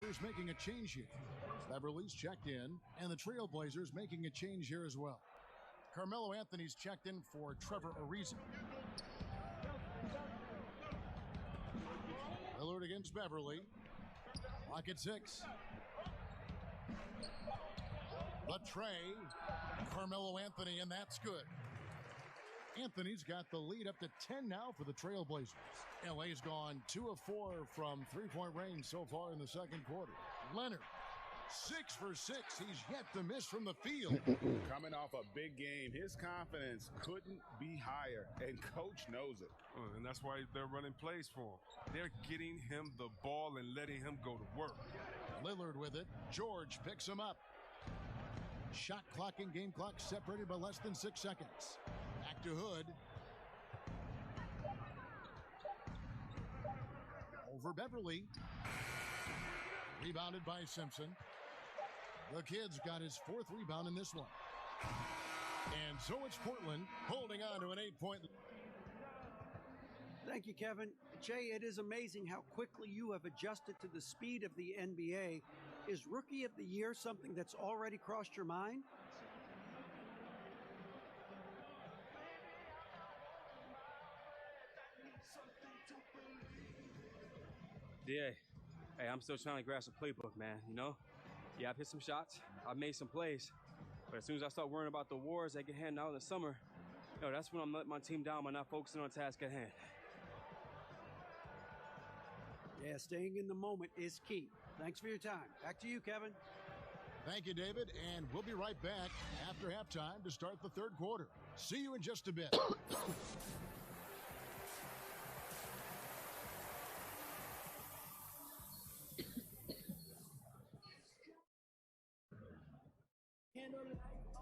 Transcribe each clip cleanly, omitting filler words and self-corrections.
Blazers making a change here. Beverly's checked in, and the Trailblazers making a change here as well. Carmelo Anthony's checked in for Trevor Ariza. Lillard against Beverly. Lock at 6. The tray. Carmelo Anthony, and that's good. Anthony's got the lead up to 10 now for the Trailblazers. LA's gone 2 of 4 from three-point range so far in the second quarter. Leonard, 6 for 6. He's yet to miss from the field. Coming off a big game, his confidence couldn't be higher, and coach knows it. And that's why they're running plays for him. They're getting him the ball and letting him go to work. Lillard with it. George picks him up. Shot clock and game clock separated by less than 6 seconds. Back to Hood. Over Beverly. Rebounded by Simpson. The kid's got his 4th rebound in this one. And so it's Portland holding on to an 8-point lead. Thank you, Kevin. Jay, it is amazing how quickly you have adjusted to the speed of the NBA. Is Rookie of the Year something that's already crossed your mind? Yeah. Hey, I'm still trying to grasp the playbook, man, you know? Yeah, I've hit some shots. I've made some plays. But as soon as I start worrying about the wars that get handed out in the summer, that's when I'm letting my team down by not focusing on the task at hand. Yeah, staying in the moment is key. Thanks for your time. Back to you, Kevin. Thank you, David, and we'll be right back after halftime to start the third quarter. See you in just a bit.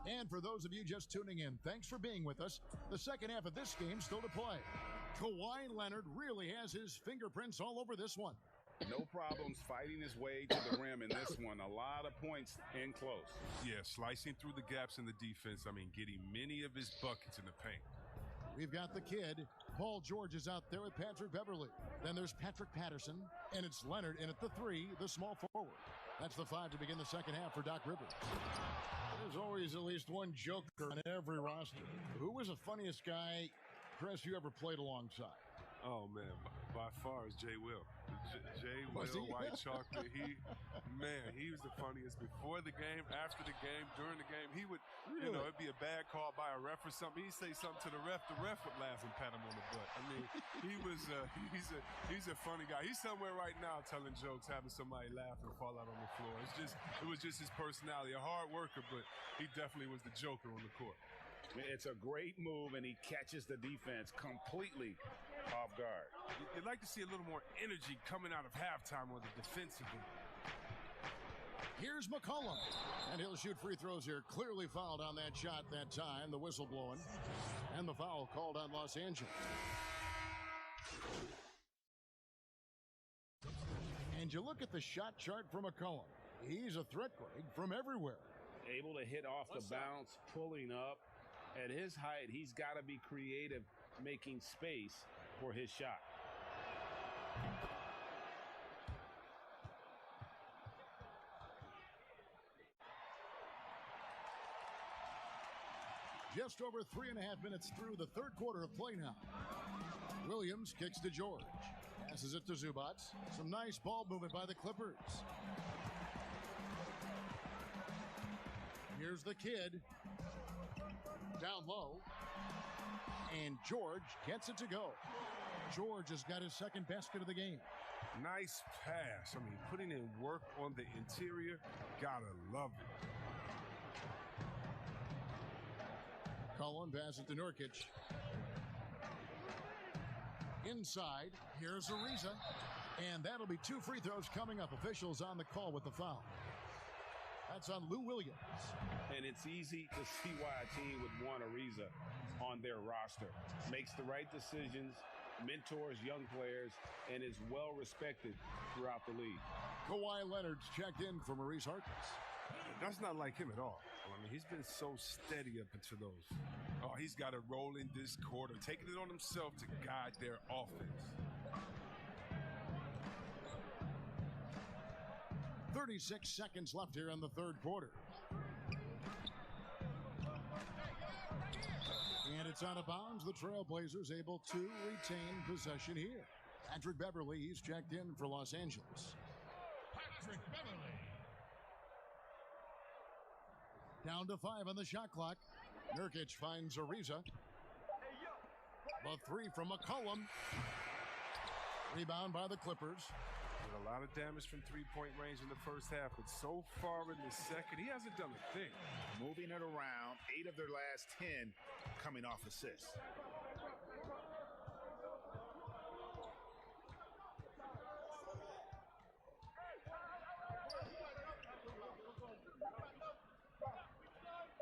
And for those of you just tuning in, thanks for being with us. The second half of this game still to play. Kawhi Leonard really has his fingerprints all over this one. No problems fighting his way to the rim in this one. A lot of points in close. Yeah, slicing through the gaps in the defense. Getting many of his buckets in the paint. We've got the kid. Paul George is out there with Patrick Beverly. Then there's Patrick Patterson, and it's Leonard in at the 3, the small forward. That's the 5 to begin the second half for Doc Rivers. There's always at least one joker on every roster. Who was the funniest guy, Chris, you ever played alongside? Oh, man, by far is Jay Will. Jay Was Will, he? White Chocolate. He was the funniest before the game, after the game, during the game. He would, Really? it'd be a bad call by a ref or something. He'd say something to the ref would laugh and pat him on the butt. He's a funny guy. He's somewhere right now telling jokes, having somebody laugh and fall out on the floor. It was just his personality. A hard worker, but he definitely was the joker on the court. It's a great move, and he catches the defense completely off guard. You'd like to see a little more energy coming out of halftime on the defensive end. Here's McCollum, and he'll shoot free throws here. Clearly fouled on that shot that time. The whistle blowing, and the foul called on Los Angeles. And you look at the shot chart for McCollum. He's a threat, Greg, from everywhere. Able to hit off the bounce, pulling up. At his height, he's got to be creative, making space for his shot. Just over 3.5 minutes through the third quarter of play now. Williams kicks to George. Passes it to Zubac. Some nice ball movement by the Clippers. Here's the kid. Down low. And George gets it to go. George has got his second basket of the game. Nice pass. Putting in work on the interior. Gotta love it. Cullen passes to Nurkic. Inside, here's Ariza. And that'll be 2 free throws coming up. Officials on the call with the foul. That's on Lou Williams. And it's easy to see why a team would want Ariza on their roster. Makes the right decisions, mentors young players, and is well respected throughout the league. Kawhi Leonard's checked in for Maurice Harkless. That's not like him at all. He's been so steady up into those. Oh, he's got it rolling this quarter, taking it on himself to guide their offense. 36 seconds left here in the third quarter. And it's out of bounds. The Trailblazers able to retain possession here. Patrick Beverly, he's checked in for Los Angeles. Patrick Beverly. Down to 5 on the shot clock. Nurkic finds Ariza. The three from McCollum. Rebound by the Clippers. Did a lot of damage from three-point range in the first half, but so far in the second, he hasn't done a thing. Moving it around, 8 of their last 10 coming off assists.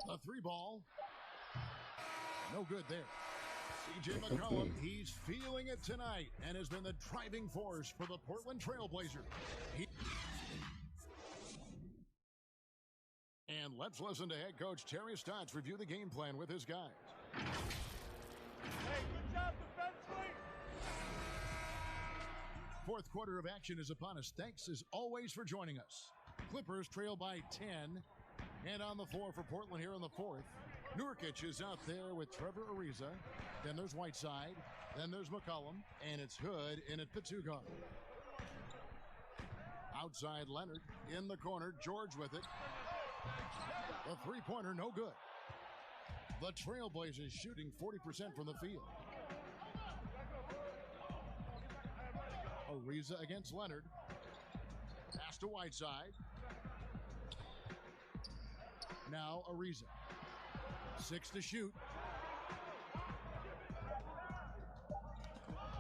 A three ball. No good there. C.J. McCollum, he's feeling it tonight and has been the driving force for the Portland Trailblazers. And let's listen to head coach Terry Stotts review the game plan with his guys. Hey, good job defensively. Fourth quarter of action is upon us. Thanks as always for joining us. Clippers trail by 10. And on the floor for Portland here in the fourth. Nurkic is out there with Trevor Ariza. Then there's Whiteside. Then there's McCollum. And it's Hood in at the two guard. Outside Leonard. In the corner. George with it. The three-pointer no good. The Trailblazers shooting 40% from the field. Ariza against Leonard. Pass to Whiteside. Now Ariza. 6 to shoot.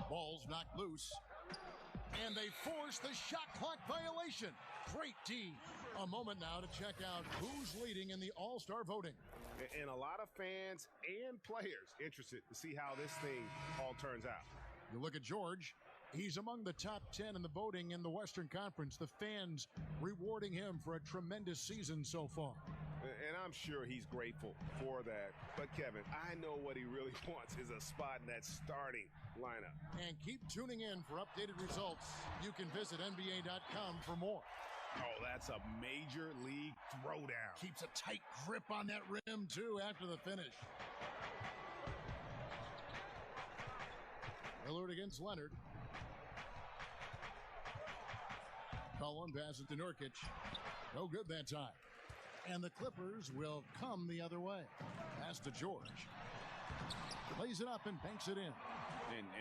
Ball's knocked loose. And they force the shot clock violation. Great D. A moment now to check out who's leading in the All-Star voting. And a lot of fans and players interested to see how this thing all turns out. You look at George. He's among the top 10 in the voting in the Western Conference. The fans rewarding him for a tremendous season so far. And I'm sure he's grateful for that. But, Kevin, I know what he really wants is a spot in that starting lineup. And keep tuning in for updated results. You can visit NBA.com for more. Oh, that's a major league throwdown. Keeps a tight grip on that rim, too, after the finish. Lillard against Leonard. Cullen passes to Nurkic. No good that time. And the Clippers will come the other way. Pass to George. Lays it up and banks it in.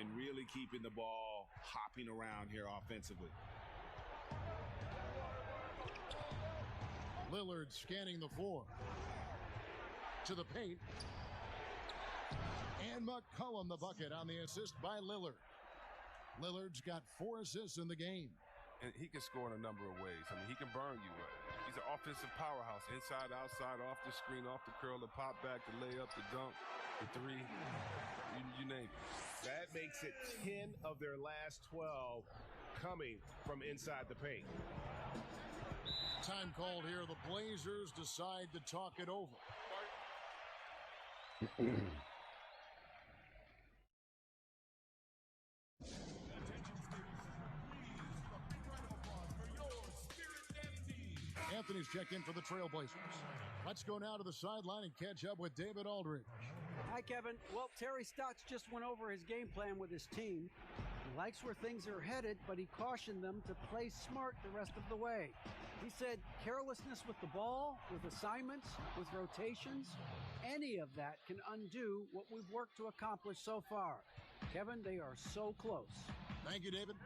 And really keeping the ball hopping around here offensively. Lillard scanning the floor. To the paint. And McCollum the bucket on the assist by Lillard. Lillard's got 4 assists in the game. And he can score in a number of ways. I mean, he can burn you up. He's an offensive powerhouse. Inside, outside, off the screen, off the curl, the pop back, the layup, the dunk, the three. You name it. That makes it 10 of their last 12 coming from inside the paint. Time called here. The Blazers decide to talk it over. Anthony's checked in for the Trailblazers. Let's go now to the sideline and catch up with David Aldridge. Hi, Kevin. Well, Terry Stotts just went over his game plan with his team. He likes where things are headed, but he cautioned them to play smart the rest of the way. He said carelessness with the ball, with assignments, with rotations, any of that can undo what we've worked to accomplish so far. Kevin, they are so close. Thank you, David.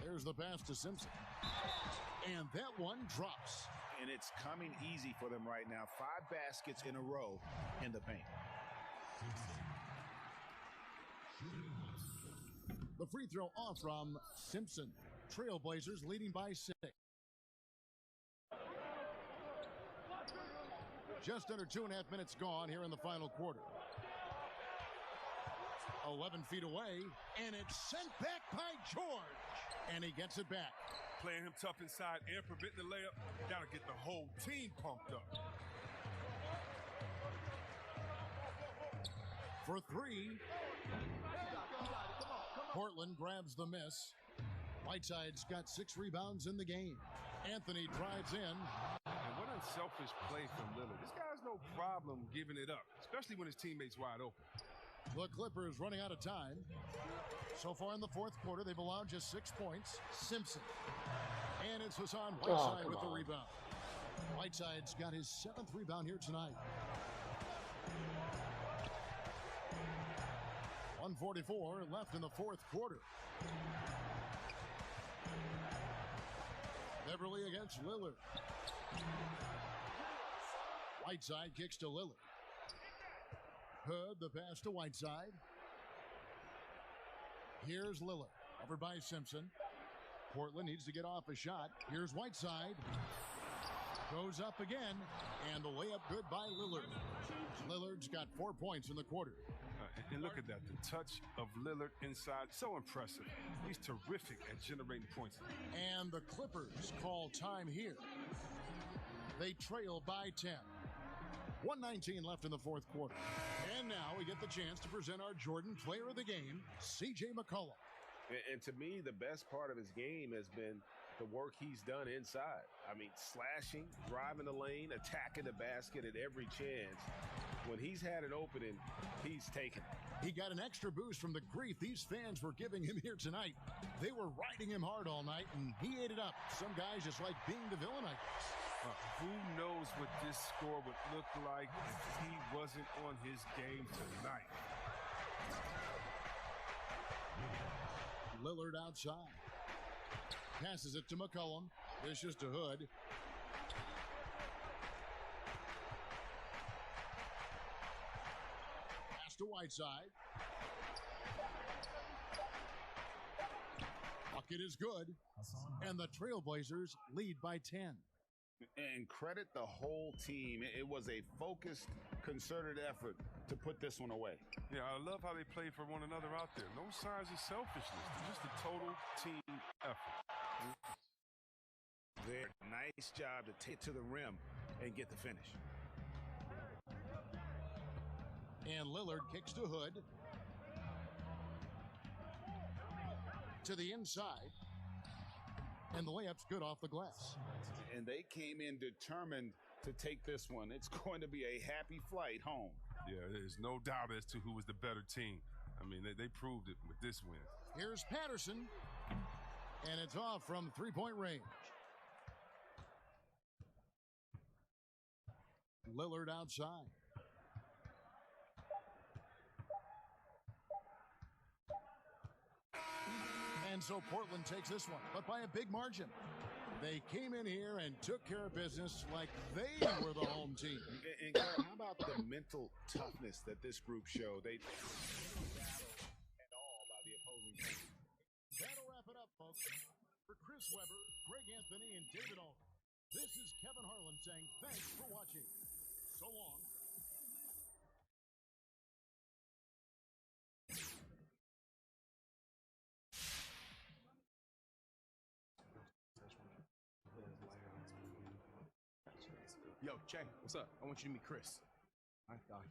There's the pass to Simpson. And that one drops. And it's coming easy for them right now. 5 baskets in a row in the paint. The free throw off from Simpson. Trailblazers leading by 6. Just under 2.5 minutes gone here in the final quarter. 11 feet away, and it's sent back by George. And he gets it back. Playing him tough inside and preventing the layup. Got to get the whole team pumped up. For 3. Portland grabs the miss. Whiteside's got 6 rebounds in the game. Anthony drives in. And what unselfish play from Lillard. This guy's no problem giving it up, especially when his teammate's wide open. The Clippers running out of time. So far in the fourth quarter, they've allowed just 6 points. Simpson. And it's Hassan Whiteside with the rebound. Whiteside's got his 7th rebound here tonight. 1:44 left in the fourth quarter. Beverly against Lillard. Whiteside kicks to Lillard. Hood, the pass to Whiteside. Here's Lillard, covered by Simpson. Portland needs to get off a shot. Here's Whiteside. Goes up again, and the layup good by Lillard. Lillard's got 4 points in the quarter. And look at that, the touch of Lillard inside, so impressive. He's terrific at generating points. And the Clippers call time here. They trail by 10. 1:19 left in the fourth quarter. And now we get the chance to present our Jordan Player of the Game, C.J. McCollum. And to me, the best part of his game has been the work he's done inside. I mean, slashing, driving the lane, attacking the basket at every chance. When he's had an opening, he's taken it. He got an extra boost from the grief these fans were giving him here tonight. They were riding him hard all night, and he ate it up. Some guys just like being the villain, I guess. Who knows what this score would look like if he wasn't on his game tonight. Lillard outside. Passes it to McCollum. Dishes to Hood. Pass to Whiteside. Bucket is good. And the Trailblazers lead by 10. And credit the whole team. It was a focused, concerted effort to put this one away. Yeah, I love how they play for one another out there. No signs of selfishness. Just a total team effort. There, nice job to take to the rim and get the finish. And Lillard kicks to Hood. To the inside. And the layup's good off the glass. And they came in determined to take this one. It's going to be a happy flight home. Yeah, there's no doubt as to who was the better team. I mean, they proved it with this win. Here's Patterson. And it's off from three-point range. Lillard outside. And so Portland takes this one, but by a big margin. They came in here and took care of business like they were the home team. And how about the mental toughness that this group showed? They and all by the opposing team. That'll wrap it up, folks. For Chris Webber, Greg Anthony, and David Alden, this is Kevin Harlan saying thanks for watching. So long. Yo, Che, what's up? I want you to meet Chris.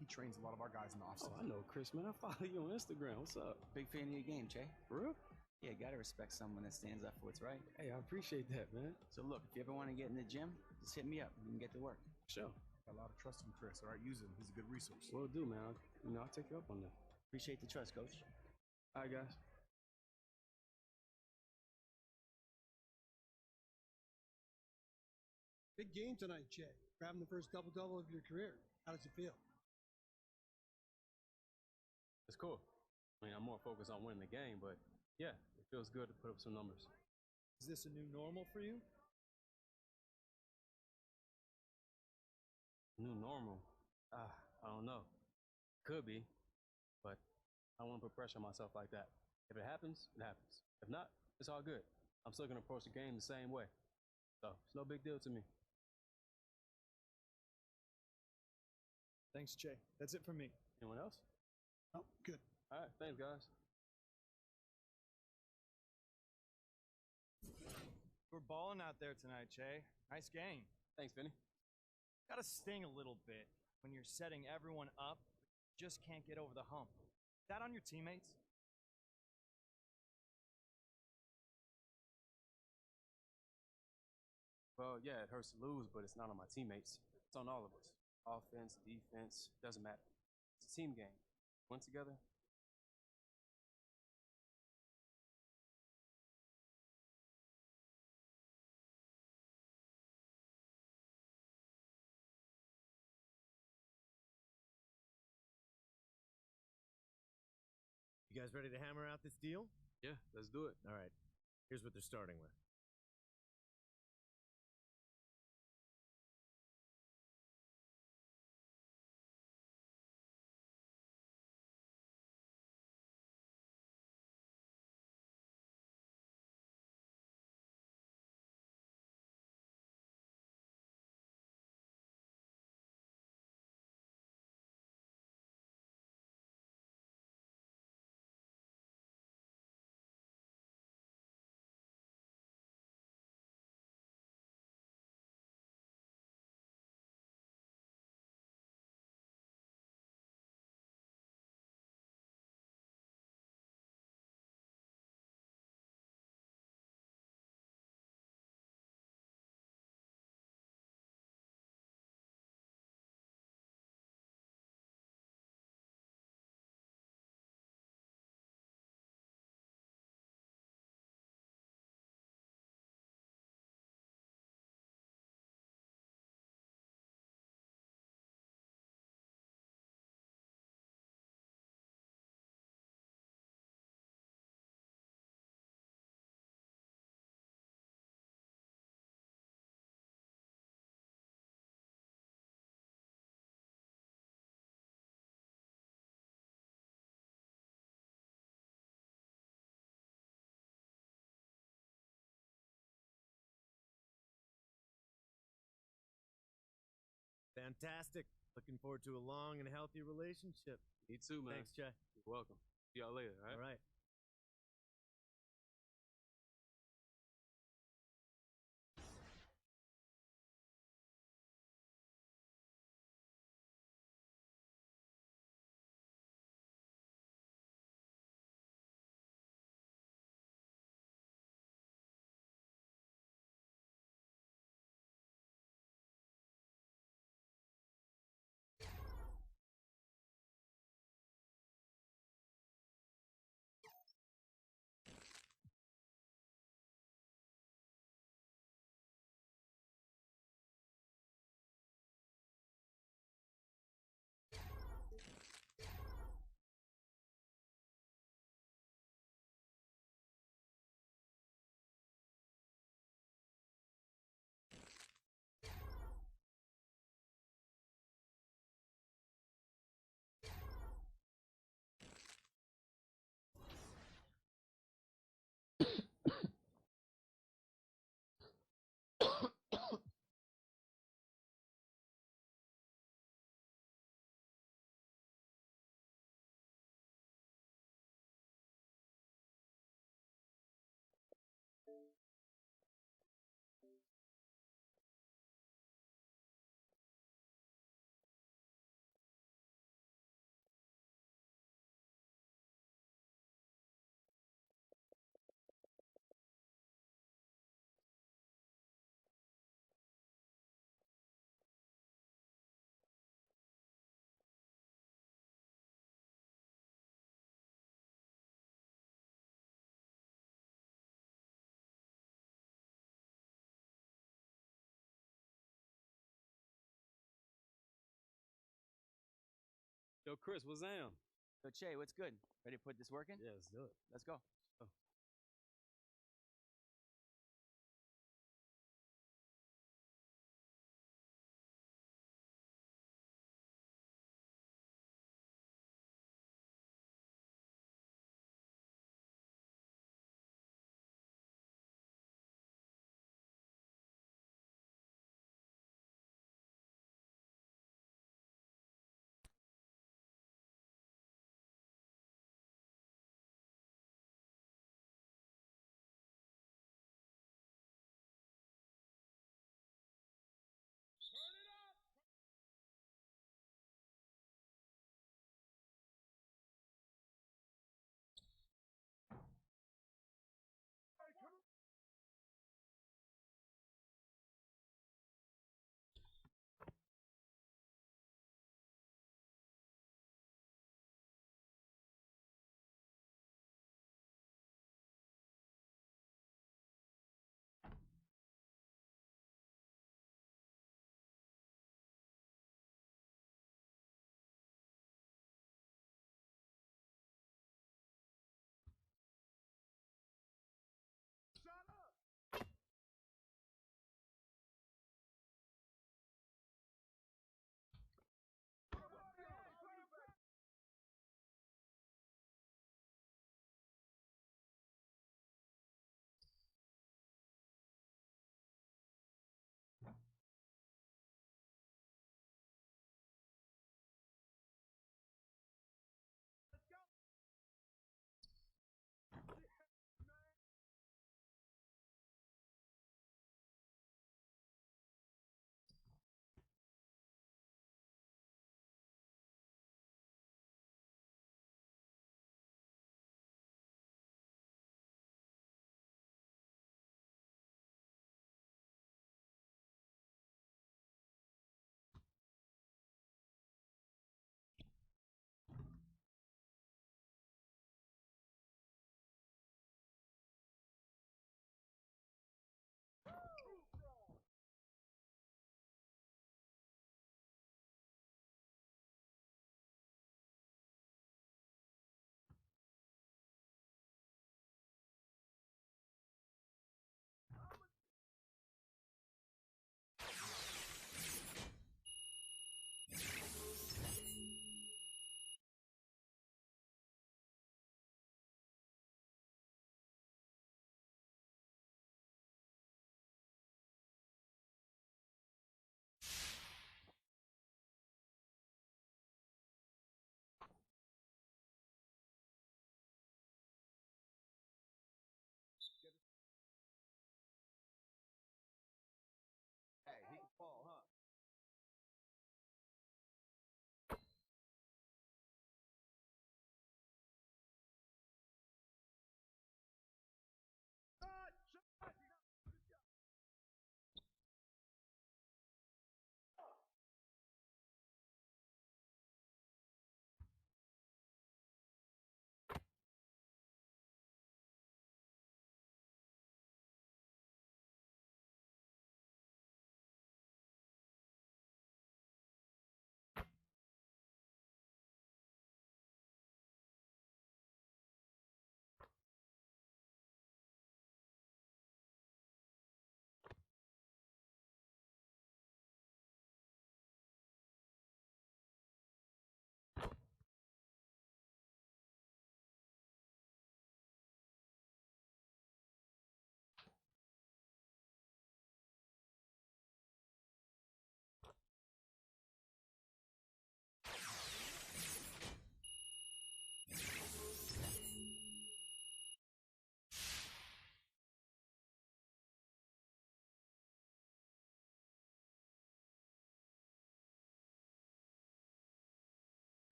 He trains a lot of our guys in the offseason. Oh, I know Chris, man. I follow you on Instagram. What's up? Big fan of your game, Che. For real? Yeah, gotta respect someone that stands up for what's right. Hey, I appreciate that, man. So look, if you ever want to get in the gym, just hit me up. We can get to work. Sure. Got a lot of trust in Chris. All right, use him. He's a good resource. Will do, man. I'll take you up on that. Appreciate the trust, Coach. All right, guys. Big game tonight, Che. Grabbing the first double-double of your career. How does it feel? It's cool. I mean, I'm more focused on winning the game, but yeah, it feels good to put up some numbers. Is this a new normal for you? New normal? I don't know. Could be, but I don't want to put pressure on myself like that. If it happens, it happens. If not, it's all good. I'm still going to approach the game the same way. So it's no big deal to me. Thanks, Che. That's it for me. Anyone else? Oh, good. All right, thanks, guys. We're balling out there tonight, Che. Nice game. Thanks, Vinny. Gotta sting a little bit when you're setting everyone up, just can't get over the hump. Is that on your teammates? Well, yeah, it hurts to lose, but it's not on my teammates. It's on all of us. Offense, defense, doesn't matter. It's a team game. Win together. You guys ready to hammer out this deal? Yeah, let's do it. All right. Here's what they're starting with. Fantastic. Looking forward to a long and healthy relationship. Me too, man. Thanks, Jay. You're welcome. See y'all later, all right? All right. Yo, Chris, what's Am? So, Che, what's good? Ready to put this work in? Yeah, let's do it. Let's go. Oh.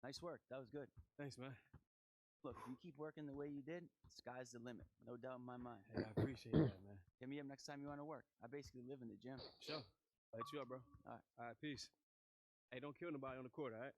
Nice work. That was good. Thanks, man. Look, if you keep working the way you did, sky's the limit. No doubt in my mind. Hey, I appreciate that, man. Hit me up next time you want to work. I basically live in the gym. Sure. I'll hit you up, bro. All right. All right, peace. Hey, don't kill nobody on the court, all right?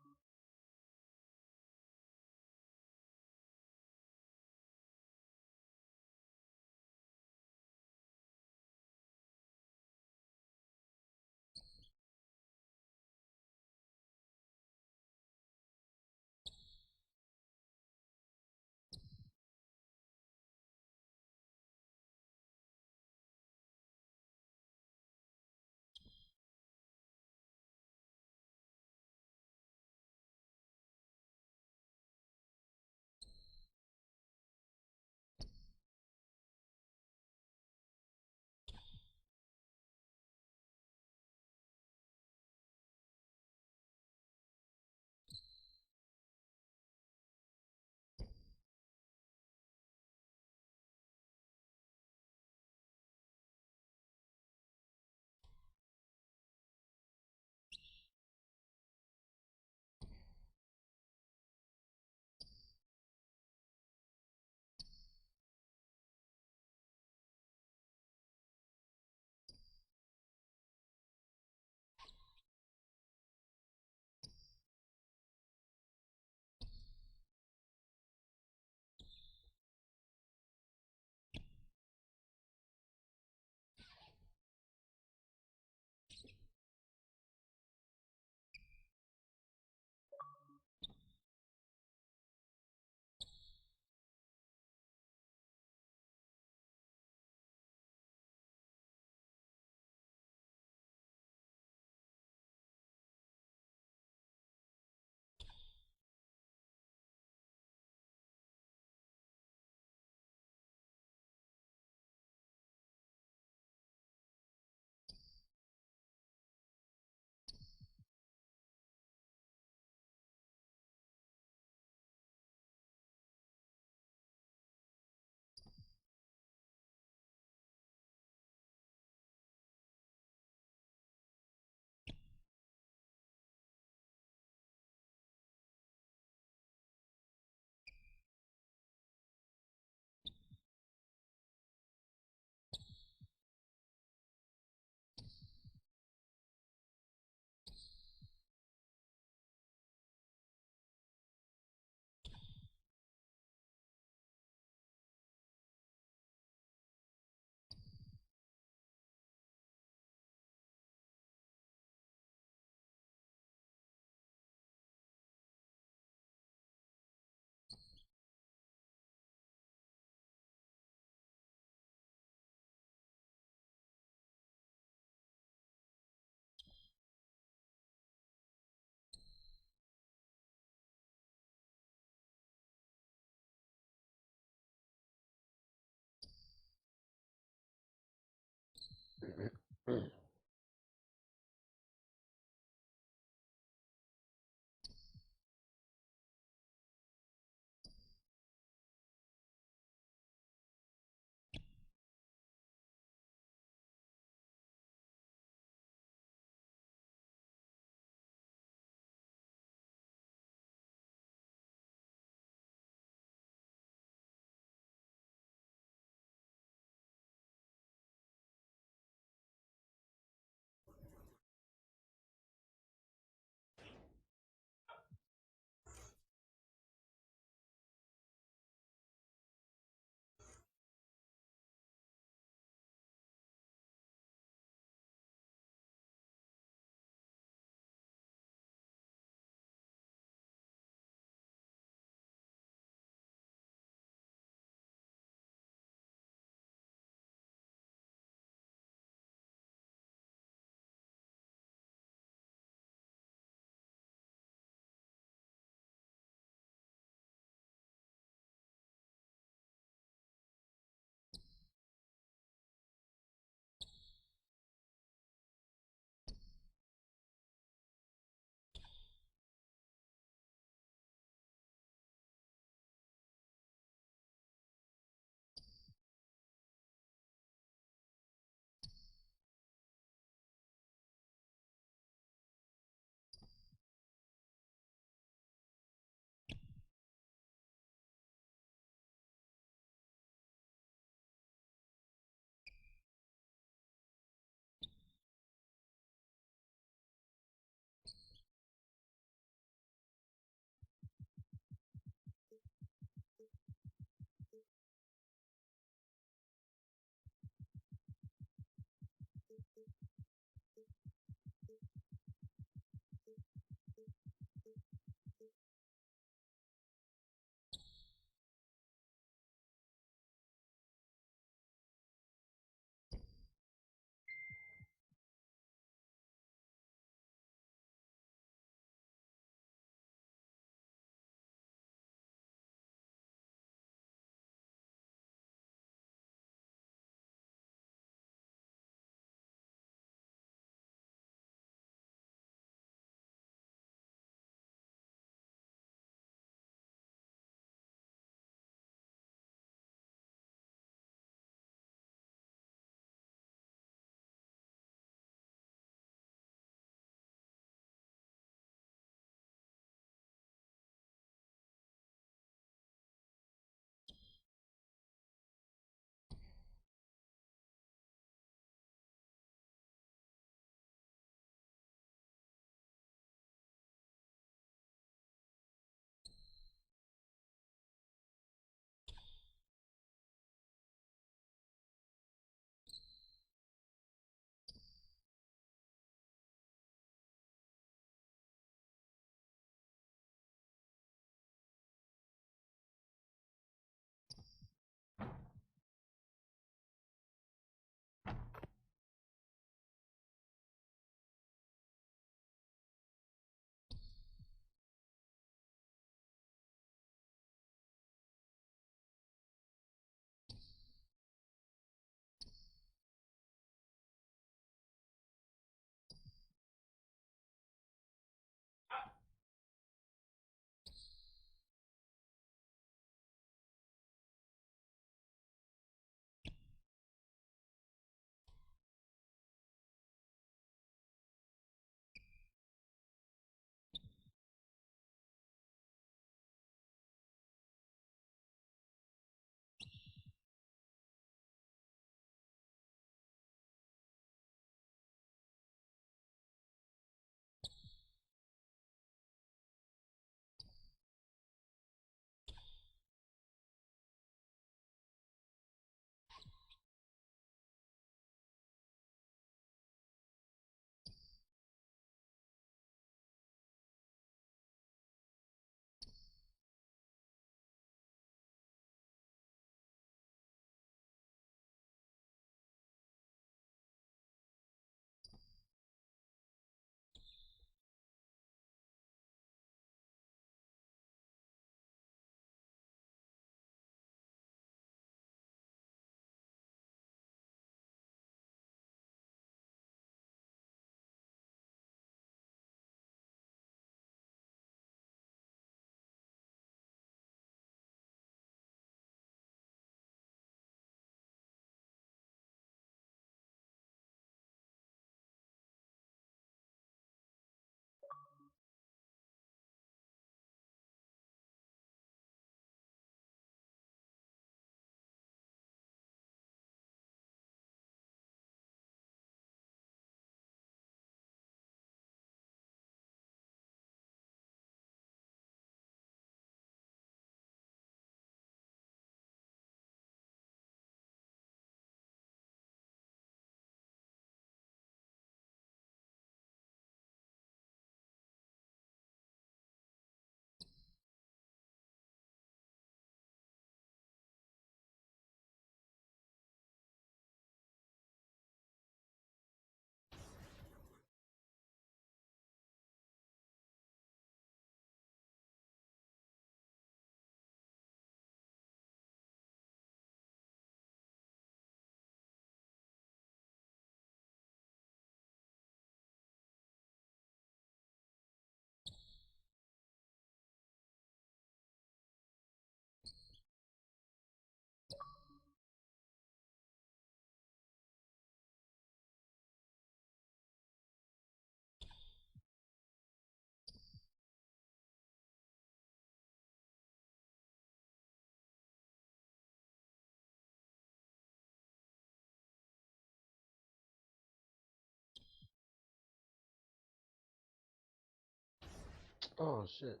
Oh shit.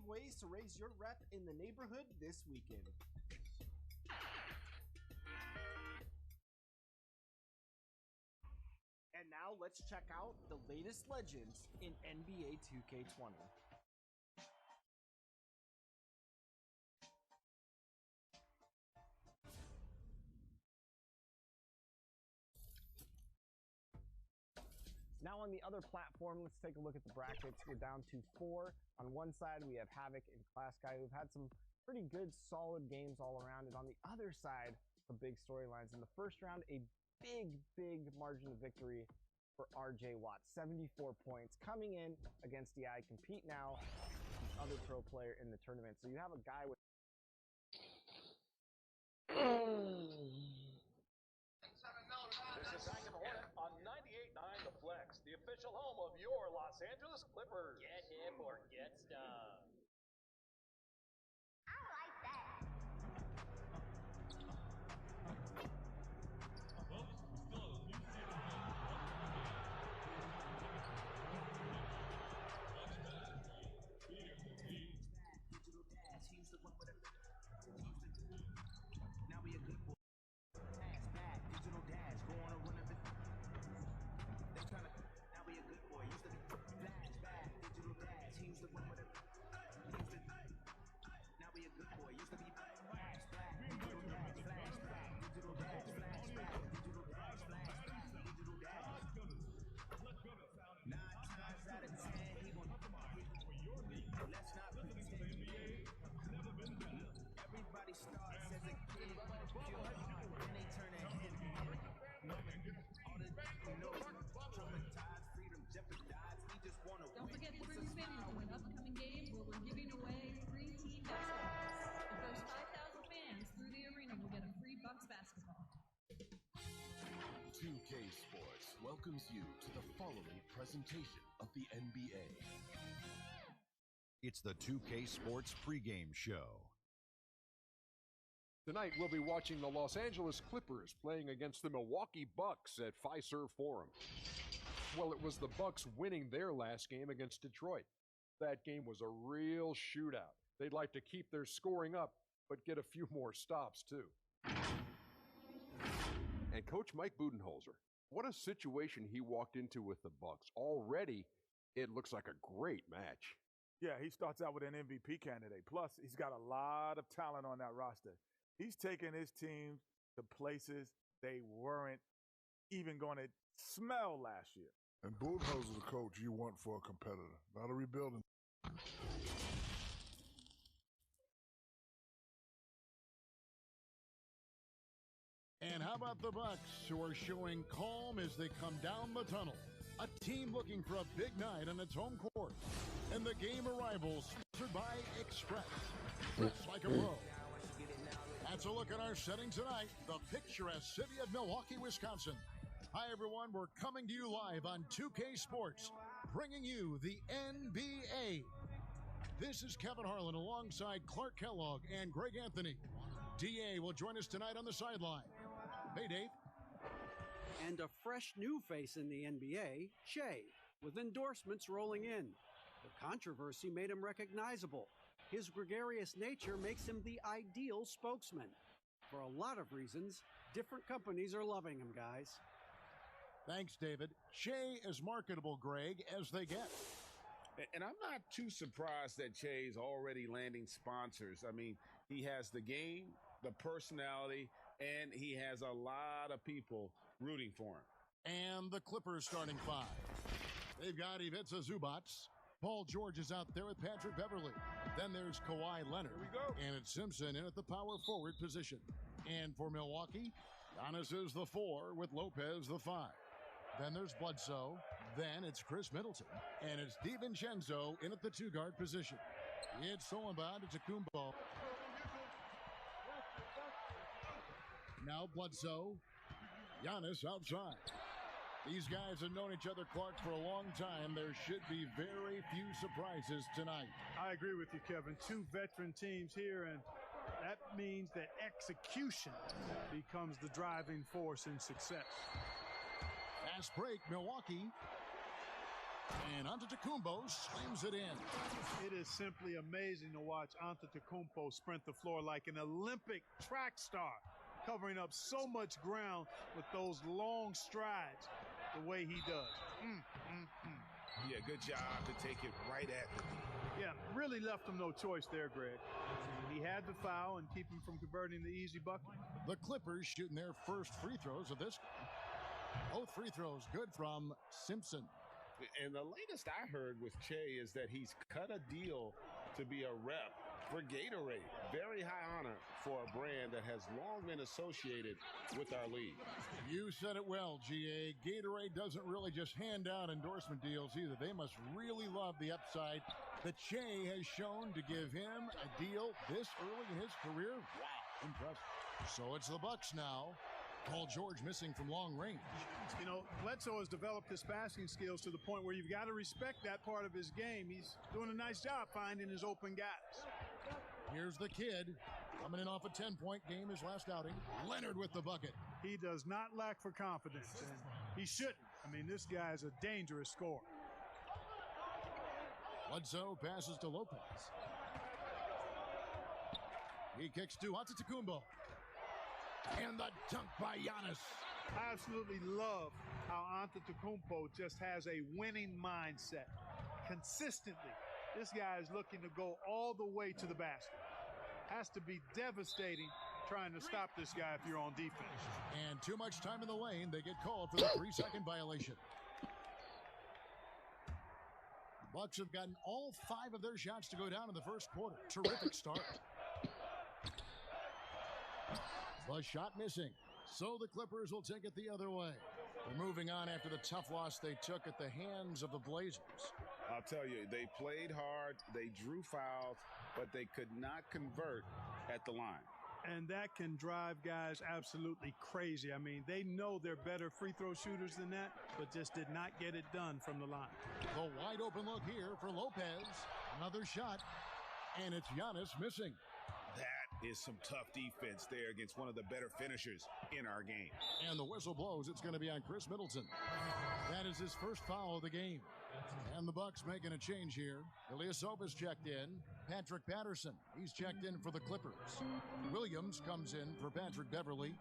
ways to raise your rep in the neighborhood this weekend. And now let's check out the latest legends in NBA 2K20. Now on the other platform, let's take a look at the brackets. We're down to 4. On one side, we have Havoc and Class Guy, who've had some pretty good, solid games all around. And on the other side, some big storylines. In the first round, a big margin of victory for RJ Watt. 74 points coming in against the I Compete Now, the other pro player in the tournament. So you have a guy with... This is Zach and the Hornet on 98.9 The Flex, the official home of your Los Angeles Clippers. Get hip or get stung. I like that. Now we a good boy. Pass back, digital dash, go on a run of it. They tryna. Now we a good boy. Used to be flashback, digital dash. He used to run with it. Now we a good boy. Used to be flashback, digital dash, flashback, digital dash, flashback, digital dash, flashback, digital dash. 9 times out of 10, he gon' let's not pretend. Everybody starts as a kid, pure, then they turn their head. All the people know, traumatized, freedom jeopardized. We just wanna Don't forget to bring your family to an upcoming game where we're giving away free team basketballs. The first 5,000 fans through the arena will get a free Bucks basketball. 2K Sports welcomes you to the following presentation of the NBA. It's the 2K Sports pregame show. Tonight, we'll be watching the Los Angeles Clippers playing against the Milwaukee Bucks at Fiserv Forum. Well, it was the Bucks winning their last game against Detroit. That game was a real shootout. They'd like to keep their scoring up, but get a few more stops, too. And Coach Mike Budenholzer, what a situation he walked into with the Bucks. Already, it looks like a great match. Yeah, he starts out with an MVP candidate. Plus, he's got a lot of talent on that roster. He's taken his team to places they weren't even going to smell last year. And Budenholzer's the coach you want for a competitor, not a rebuilding. And how about the Bucks, who are showing calm as they come down the tunnel? A team looking for a big night on its home court. And the game arrivals sponsored by Express. Dress like a pro. That's a look at our setting tonight, the picturesque city of Milwaukee, Wisconsin. Hi, everyone. We're coming to you live on 2K Sports, bringing you the NBA. This is Kevin Harlan alongside Clark Kellogg and Greg Anthony. DA will join us tonight on the sideline. Hey, Dave. And a fresh new face in the NBA, Shea, with endorsements rolling in. The controversy made him recognizable. His gregarious nature makes him the ideal spokesman. For a lot of reasons, different companies are loving him, guys. Thanks, David. Shea is marketable, Greg, as they get. And I'm not too surprised that Shay's already landing sponsors. I mean, he has the game, the personality, and he has a lot of people rooting for him. And the Clippers starting 5. They've got Ivica Zubac. Paul George is out there with Patrick Beverley. Then there's Kawhi Leonard. Here we go. And it's Simpson in at the power forward position. And for Milwaukee, Giannis is the 4 with Lopez the 5. Then there's Bledsoe. Then it's Chris Middleton. And it's DiVincenzo in at the 2-guard position. It's Solomon. It's Akumbo. Now Bledsoe. Giannis outside. These guys have known each other, Clark, for a long time. There should be very few surprises tonight. I agree with you, Kevin. 2 veteran teams here, and that means that execution becomes the driving force in success. Fast break, Milwaukee. And Antetokounmpo slams it in. It is simply amazing to watch Antetokounmpo sprint the floor like an Olympic track star, covering up so much ground with those long strides the way he does. Yeah, good job to take it right at the knee. Yeah, really left him no choice there, Greg. He had to foul and keep him from converting the easy bucket. The Clippers shooting their first free throws of this. Both free throws good from Simpson. And the latest I heard with Che is that he's cut a deal to be a rep for Gatorade. Very high honor for a brand that has long been associated with our league. You said it well, GA. Gatorade doesn't really just hand out endorsement deals either. They must really love the upside that Che has shown to give him a deal this early in his career. Wow, impressive. So it's the Bucks now. Paul George missing from long range. You know, Bledsoe has developed his passing skills to the point where you've got to respect that part of his game. He's doing a nice job finding his open guys. Here's the kid coming in off a 10-point game his last outing. Leonard with the bucket. He does not lack for confidence, and he shouldn't. I mean, this guy is a dangerous scorer. Bledsoe passes to Lopez. He kicks to Antetokounmpo. And the dunk by Giannis. I absolutely love how Antetokounmpo just has a winning mindset. Consistently, this guy is looking to go all the way to the basket. Has to be devastating trying to stop this guy if you're on defense. And too much time in the lane. They get called for the 3-second violation. The Bucks have gotten all 5 of their shots to go down in the first quarter. Terrific start. The shot missing. So the Clippers will take it the other way. They're moving on after the tough loss they took at the hands of the Blazers. I'll tell you, they played hard, they drew fouls, but they could not convert at the line. And that can drive guys absolutely crazy. I mean, they know they're better free throw shooters than that, but just did not get it done from the line. The wide open look here for Lopez. Another shot, and it's Giannis missing. That is some tough defense there against one of the better finishers in our game. And the whistle blows. It's going to be on Chris Middleton. That is his first foul of the game. And the Bucks making a change here. Ilyasova's checked in. Patrick Patterson, he's checked in for the Clippers. Williams comes in for Patrick Beverly.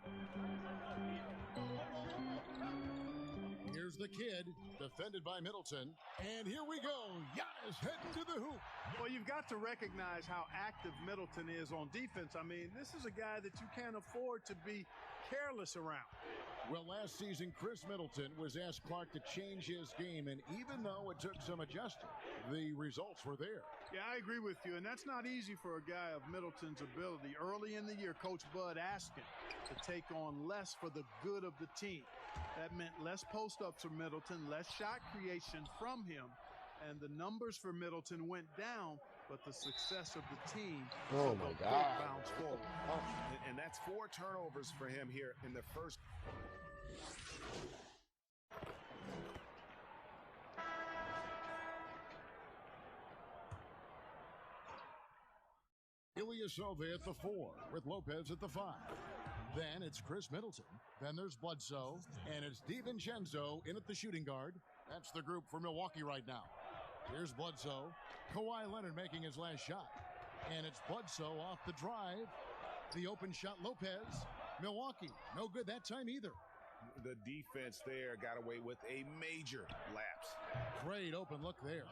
Here's the kid, defended by Middleton. And here we go. Giannis heading to the hoop. Well, you've got to recognize how active Middleton is on defense. I mean, this is a guy that you can't afford to be careless around. Well, last season, Chris Middleton was asked Clark to change his game, and even though it took some adjusting, the results were there. Yeah, I agree with you, and that's not easy for a guy of Middleton's ability. Early in the year, Coach Bud asked him to take on less for the good of the team. That meant less post-ups for Middleton, less shot creation from him, and the numbers for Middleton went down, but the success of the team bounced forward. And that's 4 turnovers for him here in the first. Ilyasova at the 4, with Lopez at the 5. Then it's Chris Middleton. Then there's Bledsoe, and it's DiVincenzo in at the shooting guard. That's the group for Milwaukee right now. Here's Bledsoe. Kawhi Leonard making his last shot. And it's Bledsoe off the drive. The open shot, Lopez. Milwaukee, no good that time either. The defense there got away with a major lapse. Great open look there.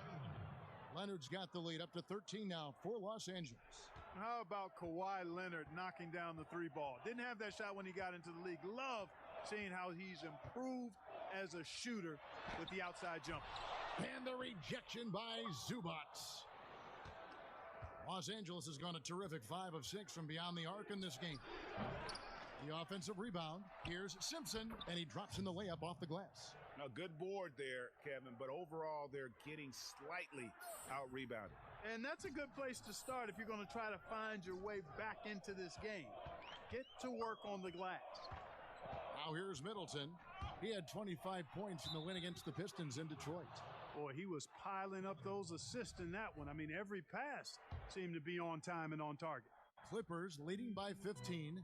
Leonard's got the lead up to 13 now for Los Angeles. How about Kawhi Leonard knocking down the 3 ball? Didn't have that shot when he got into the league. Love seeing how he's improved as a shooter with the outside jumper. And the rejection by Zubac. Los Angeles has gone a terrific 5 of 6 from beyond the arc in this game. The offensive rebound. Here's Simpson, and he drops in the layup off the glass. A good board there, Kevin, but overall they're getting slightly out-rebounded. And that's a good place to start if you're going to try to find your way back into this game. Get to work on the glass. Now here's Middleton. He had 25 points in the win against the Pistons in Detroit. Boy, he was piling up those assists in that one. I mean, every pass seemed to be on time and on target. Clippers leading by 15.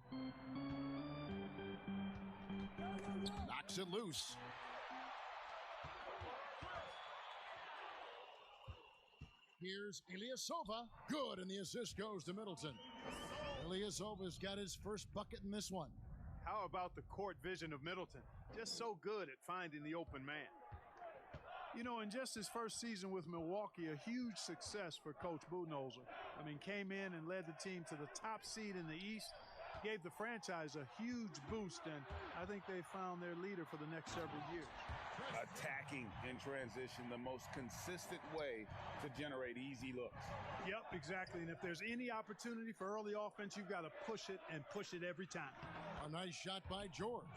Knocks it loose. Here's Ilyasova. Good, and the assist goes to Middleton. Ilyasova's got his first bucket in this one. How about the court vision of Middleton? Just so good at finding the open man. You know, in just his first season with Milwaukee, a huge success for Coach Budenholzer. I mean, came in and led the team to the top seed in the East, gave the franchise a huge boost, and I think they found their leader for the next several years. Attacking in transition, the most consistent way to generate easy looks. Yep, exactly. And if there's any opportunity for early offense, you've got to push it and push it every time. A nice shot by George.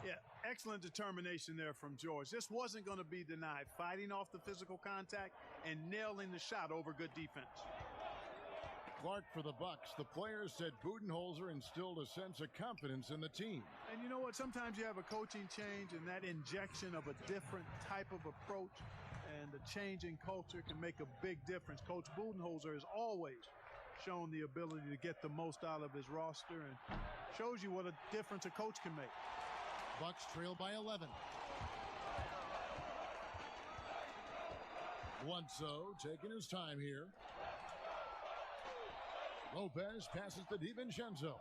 Yeah, excellent determination there from George. This wasn't going to be denied, fighting off the physical contact and nailing the shot over good defense. Clark for the Bucks. The players said Budenholzer instilled a sense of confidence in the team. And you know what? Sometimes you have a coaching change, and that injection of a different type of approach and the change in culture can make a big difference. Coach Budenholzer has always shown the ability to get the most out of his roster and shows you what a difference a coach can make. Bucks trail by 11. Bledsoe taking his time here. Lopez passes to DiVincenzo.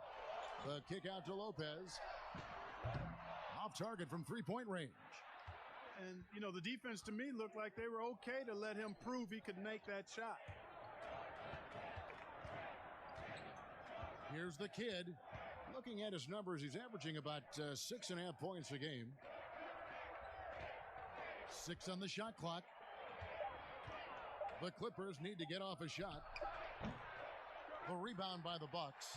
The kick out to Lopez. Off target from three-point range. And, you know, the defense to me looked like they were okay to let him prove he could make that shot. Here's the kid. Looking at his numbers, he's averaging about 6.5 points a game. 6 on the shot clock. The Clippers need to get off a shot. The rebound by the Bucks.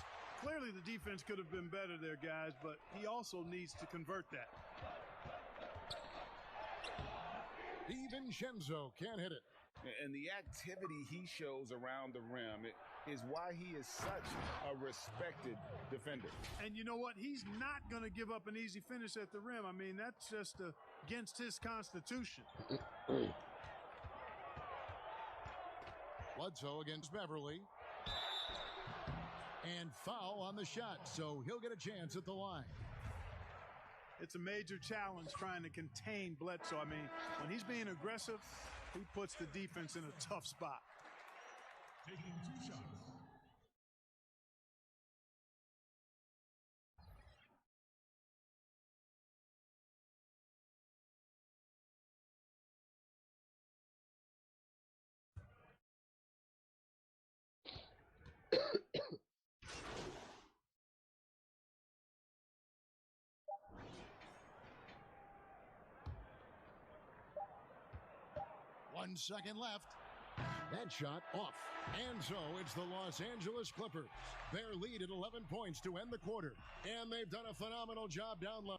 Clearly the defense could have been better there, guys, but he also needs to convert that. DiVincenzo can't hit it. And the activity he shows around the rim is why he is such a respected defender. And you know what? He's not going to give up an easy finish at the rim. I mean, that's just against his constitution. Bledsoe against Beverly. And foul on the shot, so he'll get a chance at the line. It's a major challenge trying to contain Bledsoe. I mean, when he's being aggressive, he puts the defense in a tough spot. Taking 2 shots. One second left. That shot off. And so it's the Los Angeles Clippers. Their lead at 11 points to end the quarter. And they've done a phenomenal job down low.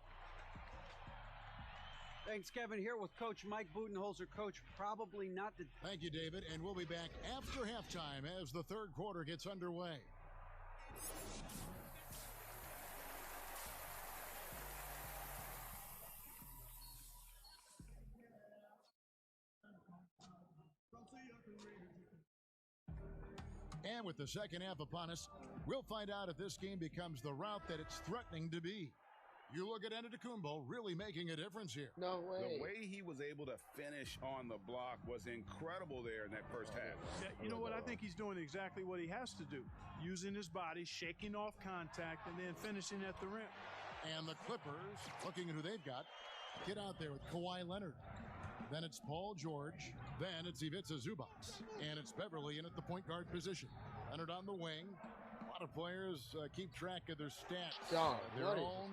Thanks, Kevin. Here with Coach Mike Budenholzer. Coach, probably not the... Thank you, David. And we'll be back after halftime as the third quarter gets underway. And with the second half upon us, we'll find out if this game becomes the route that it's threatening to be. You look at Antetokounmpo really making a difference here. No way. The way he was able to finish on the block was incredible there in that first half. Yeah, you know what? I think he's doing exactly what he has to do. Using his body, shaking off contact, and then finishing at the rim. And the Clippers, looking at who they've got, get out there with Kawhi Leonard. Then it's Paul George. Then it's Ivica Zubac. And it's Beverly in at the point guard position. Leonard on the wing. A lot of players keep track of their stats. Their own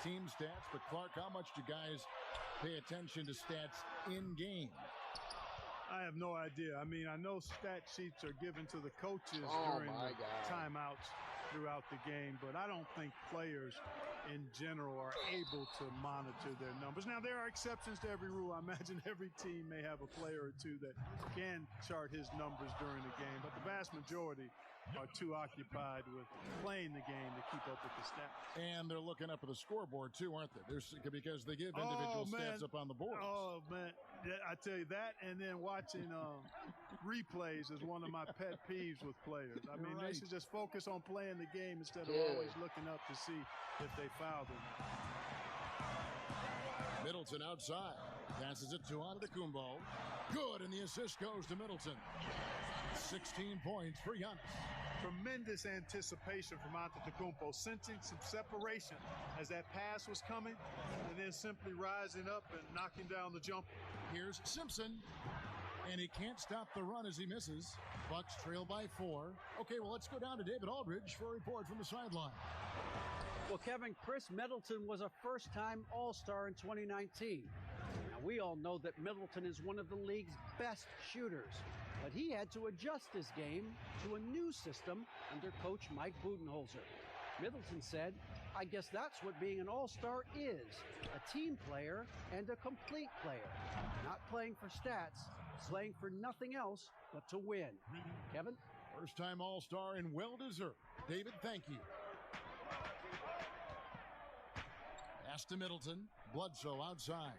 team stats. But Clark, how much do guys pay attention to stats in game? I have no idea. I mean, I know stat sheets are given to the coaches during the timeouts throughout the game, but I don't think players in general are able to monitor their numbers. Now, there are exceptions to every rule. I imagine every team may have a player or two that can chart his numbers during the game, but the vast majority are too occupied with playing the game to keep up with the stats. And they're looking up at the scoreboard, too, aren't they? Because they give individual stats up on the board. Oh, man. I tell you that, and then watching replays is one of my pet peeves with players. I mean, they should just focus on playing the game instead of always looking up to see if they fouled them. Middleton outside. Passes it to Antetokounmpo. Good, and the assist goes to Middleton. 16 points for Giannis. Tremendous anticipation from Antetokounmpo, sensing some separation as that pass was coming, and then simply rising up and knocking down the jumper. Here's Simpson, and he can't stop the run as he misses. Bucks trail by 4. Okay, well, let's go down to David Aldridge for a report from the sideline. Well, Kevin, Chris Middleton was a first-time All-Star in 2019. Now, we all know that Middleton is one of the league's best shooters, but he had to adjust his game to a new system under coach Mike Budenholzer. Middleton said, "I guess that's what being an all-star is, a team player and a complete player. Not playing for stats, playing for nothing else but to win." Kevin? First-time all-star and well-deserved. David, thank you. Pass to Middleton. Bledsoe outside.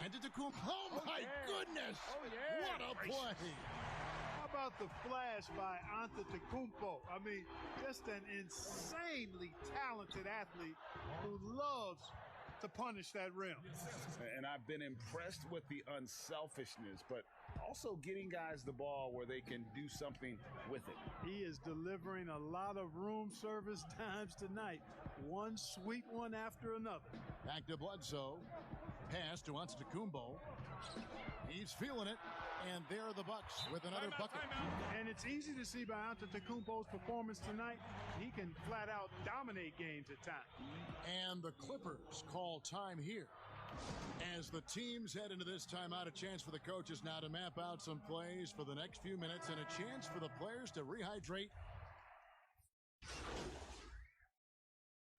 And to Antetokounmpo. Oh, my goodness! Oh, yeah! What a play! How about the flash by Antetokounmpo? I mean, just an insanely talented athlete who loves to punish that rim. And I've been impressed with the unselfishness, but also getting guys the ball where they can do something with it. He is delivering a lot of room service times tonight. One sweet one after another. Back to Bledsoe. Pass to Antetokounmpo. He's feeling it. And there are the Bucks with another bucket. And it's easy to see by Antetokounmpo's performance tonight, he can flat out dominate games at times. And the Clippers call time here. As the teams head into this timeout, a chance for the coaches now to map out some plays for the next few minutes and a chance for the players to rehydrate.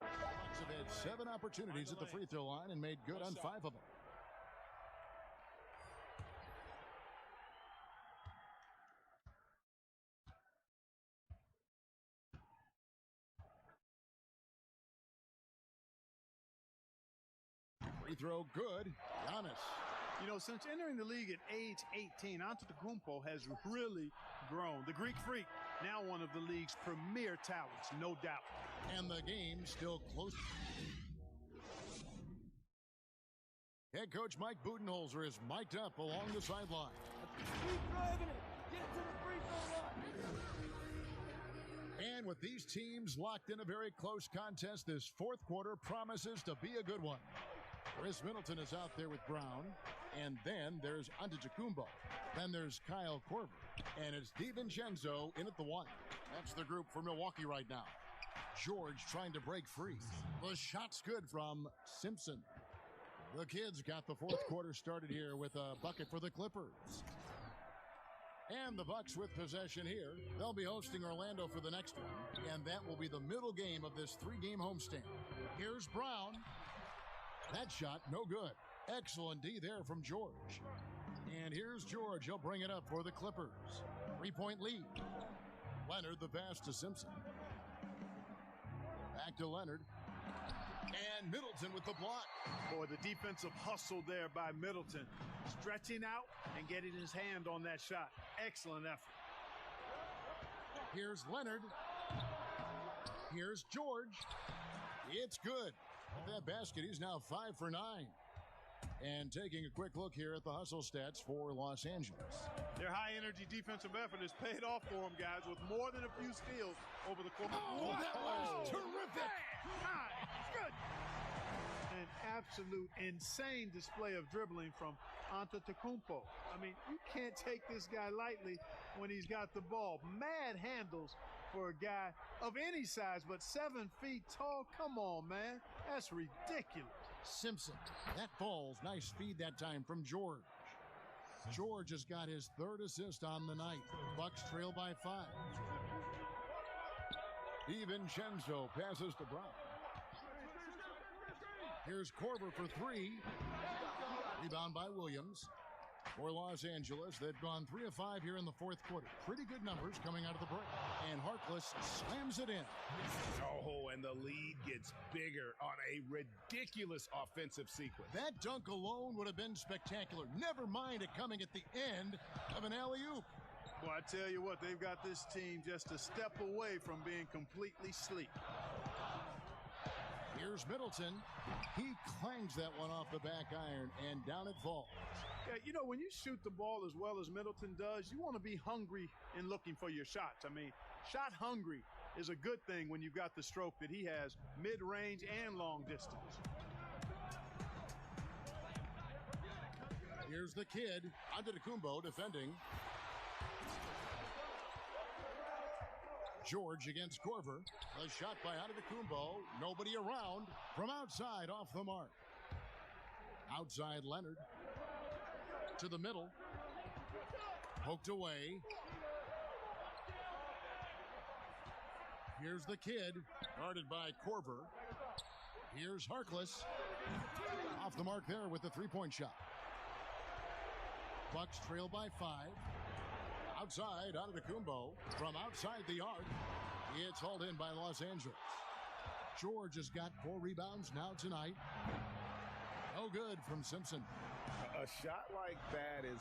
Bucks have had 7 opportunities at the free throw line and made good on 5 of them. Free throw good. Giannis. You know, since entering the league at age 18, Antetokounmpo has really grown. The Greek Freak, now one of the league's premier talents, no doubt. And the game still close. Head coach Mike Budenholzer is mic'd up along the sideline. Keep driving it. Get to the free throw line. And with these teams locked in a very close contest, this fourth quarter promises to be a good one. Chris Middleton is out there with Brown, and then there's Antetokounmpo. Then there's Kyle Korver, and it's DiVincenzo in at the 1. That's the group for Milwaukee right now. George trying to break free. The shot's good from Simpson. The kids got the fourth quarter started here with a bucket for the Clippers. And the Bucks with possession here. They'll be hosting Orlando for the next one, and that will be the middle game of this 3-game homestand. Here's Brown. That shot, no good. Excellent D there from George. And here's George. He'll bring it up for the Clippers. 3-point lead. Leonard, the pass to Simpson. Back to Leonard. And Middleton with the block. Boy, the defensive hustle there by Middleton. Stretching out and getting his hand on that shot. Excellent effort. Here's Leonard. Here's George. It's good. With that basket, he's now 5 for 9. And taking a quick look here at the hustle stats for Los Angeles. Their high-energy defensive effort has paid off for them, guys, with more than a few steals over the course. Oh, that was terrific! Good. An absolute insane display of dribbling from Antetokounmpo. I mean, you can't take this guy lightly when he's got the ball. Mad handles for a guy of any size, but 7 feet tall. Come on, man. That's ridiculous. Simpson. That ball's nice feed that time from George. George has got his 3rd assist on the night. Bucks trail by 5. DiVincenzo passes to Brown. Here's Korver for 3. Rebound by Williams. For Los Angeles, they've gone 3 of 5 here in the fourth quarter. Pretty good numbers coming out of the break. And Harkless slams it in. Oh, and the lead gets bigger on a ridiculous offensive sequence. That dunk alone would have been spectacular. Never mind it coming at the end of an alley-oop. Well, I tell you what, they've got this team just a step away from being completely sleep. Here's Middleton. He clangs that one off the back iron, and down it falls. Yeah, you know, when you shoot the ball as well as Middleton does, you want to be hungry in looking for your shots. I mean, shot hungry is a good thing when you've got the stroke that he has, mid-range and long distance. Here's the kid, Antetokounmpo defending. George against Corver. A shot by Antetokounmpo. Nobody around. From outside, off the mark. Outside Leonard. To the middle. Poked away. Here's the kid, guarded by Corver. Here's Harkless. Off the mark there with the three-point shot. Bucks trail by 5. Outside, Antetokounmpo. From outside the arc. It's hauled in by Los Angeles. George has got 4 rebounds now tonight. No good from Simpson. A shot like that is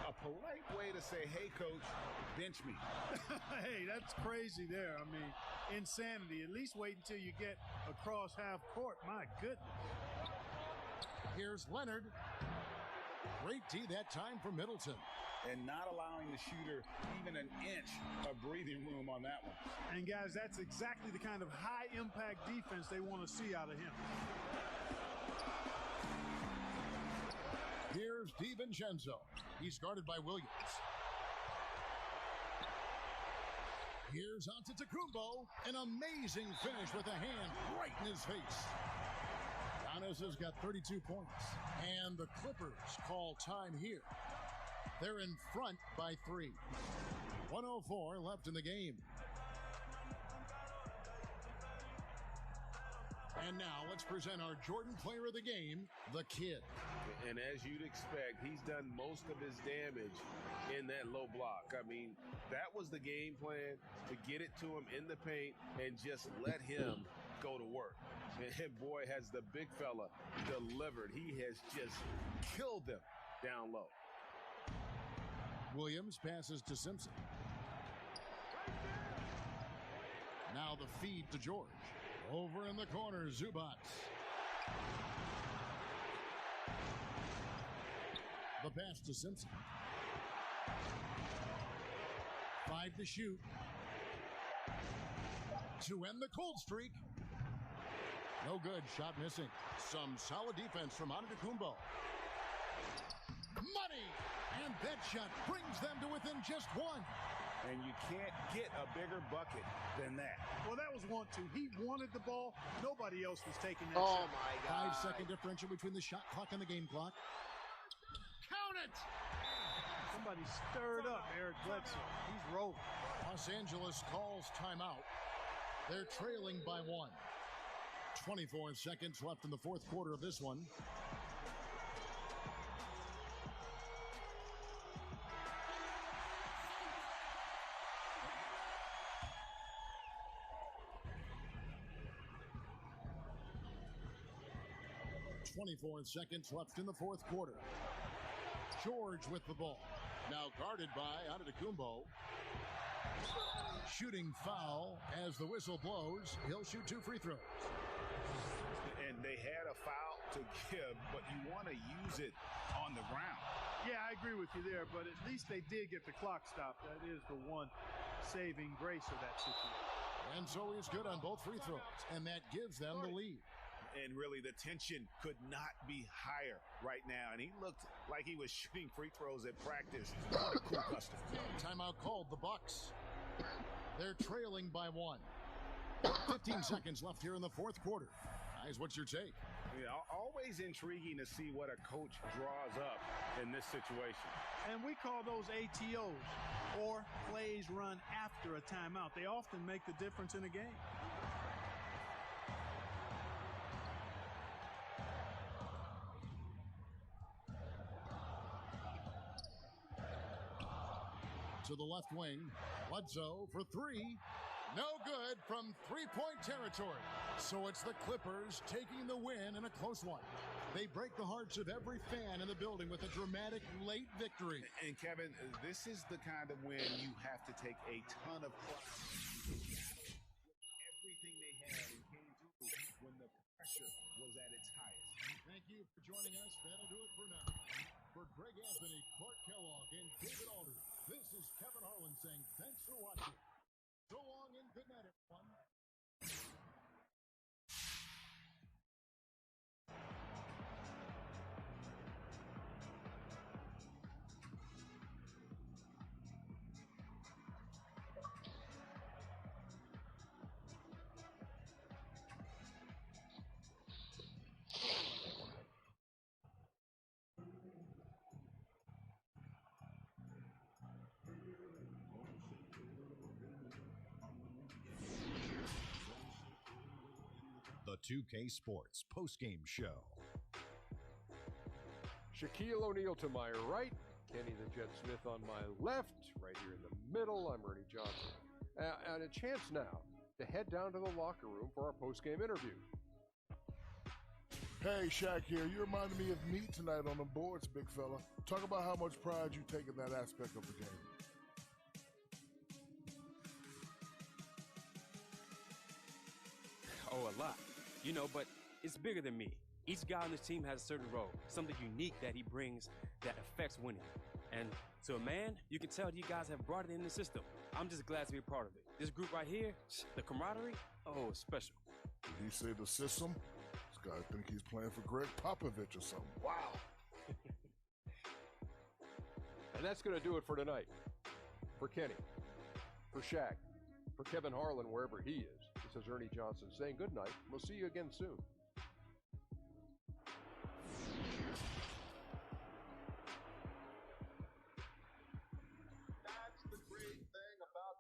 a polite way to say, hey, coach, bench me. Hey, that's crazy there. I mean, insanity. At least wait until you get across half court. My goodness. Here's Leonard. Great D that time for Middleton. And not allowing the shooter even an inch of breathing room on that one. And, guys, that's exactly the kind of high-impact defense they want to see out of him. Here's DiVincenzo. He's guarded by Williams. Here's Antetokounmpo. An amazing finish with a hand right in his face. Giannis has got 32 points. And the Clippers call time here. They're in front by 3. 1:04 left in the game. And now let's present our Jordan Player of the Game, the kid. And as you'd expect, he's done most of his damage in that low block. I mean, that was the game plan, to get it to him in the paint and just let him go to work. And boy, has the big fella delivered. He has just killed them down low. Williams passes to Simpson. Now the feed to George. Over in the corner, Zubac. The pass to Simpson. 5 to shoot. To end the cold streak. No good. Shot missing. Some solid defense from Antetokounmpo. Money! And that shot brings them to within just 1. And you can't get a bigger bucket than that. Well, that was 1-2. He wanted the ball. Nobody else was taking that Oh, shot. my God. 5-second differential between the shot clock and the game clock. Count it! Somebody stirred up Eric Bledsoe. He's rolling. Los Angeles calls timeout. They're trailing by 1. 24 seconds left in the fourth quarter of this one. Seconds left in the fourth quarter. George with the ball. Now guarded by Antetokounmpo. Shooting foul as the whistle blows. He'll shoot 2 free throws. And they had a foul to give, but you want to use it on the ground. Yeah, I agree with you there, but at least they did get the clock stopped. That is the one saving grace of that situation. And so he's good on both free throws, and that gives them the lead. And really, the tension could not be higher right now. And he looked like he was shooting free throws at practice. What a cool custom. Timeout called, the Bucks. They're trailing by 1. 15 seconds left here in the fourth quarter. Guys, what's your take? Always intriguing to see what a coach draws up in this situation. And we call those ATOs, or plays run after a timeout. They often make the difference in a game. To the left wing, Bledsoe for 3. No good from three-point territory. So it's the Clippers taking the win in a close one. They break the hearts of every fan in the building with a dramatic late victory. And Kevin, this is the kind of win you have to take a ton of pride. Everything they had and came through when the pressure was at its highest. Thank you for joining us. That'll do it for now. For Greg Anthony, Clark Kellogg, and David Alder, this is Kevin Harlan saying thanks for watching. So long and good night, everyone. The 2K Sports postgame show. Shaquille O'Neal to my right, Kenny the Jet Smith on my left, right here in the middle, I'm Ernie Johnson. And a chance now to head down to the locker room for our postgame interview. Hey, Shaq here. You reminded me of me tonight on the boards, big fella. Talk about how much pride you take in that aspect of the game. Oh, a lot. You know, but it's bigger than me. Each guy on this team has a certain role, something unique that he brings that affects winning. And to a man, you can tell you guys have brought it in the system. I'm just glad to be a part of it. This group right here, the camaraderie, oh, it's special. Did he say the system? This guy think he's playing for Greg Popovich or something. Wow. And that's going to do it for tonight. For Kenny, for Shaq, for Kevin Harlan, wherever he is. This is Ernie Johnson saying good night. We'll see you again soon. That's the great thing about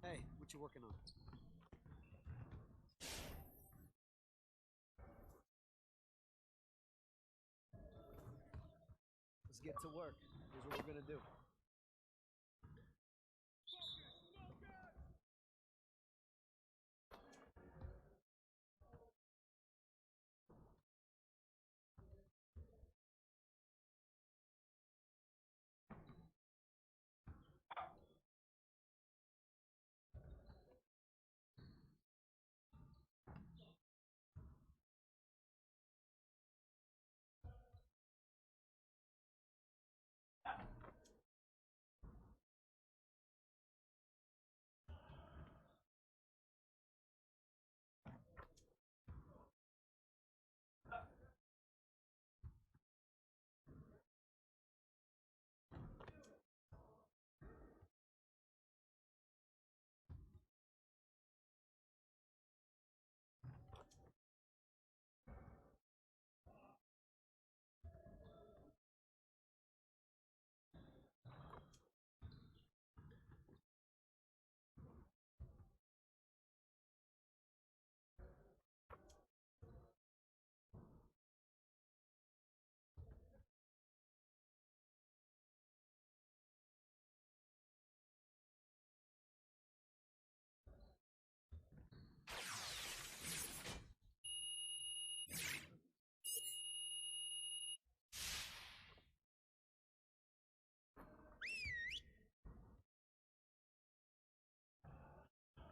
Hey, what you working on? Let's get to work. Here's what we're gonna do.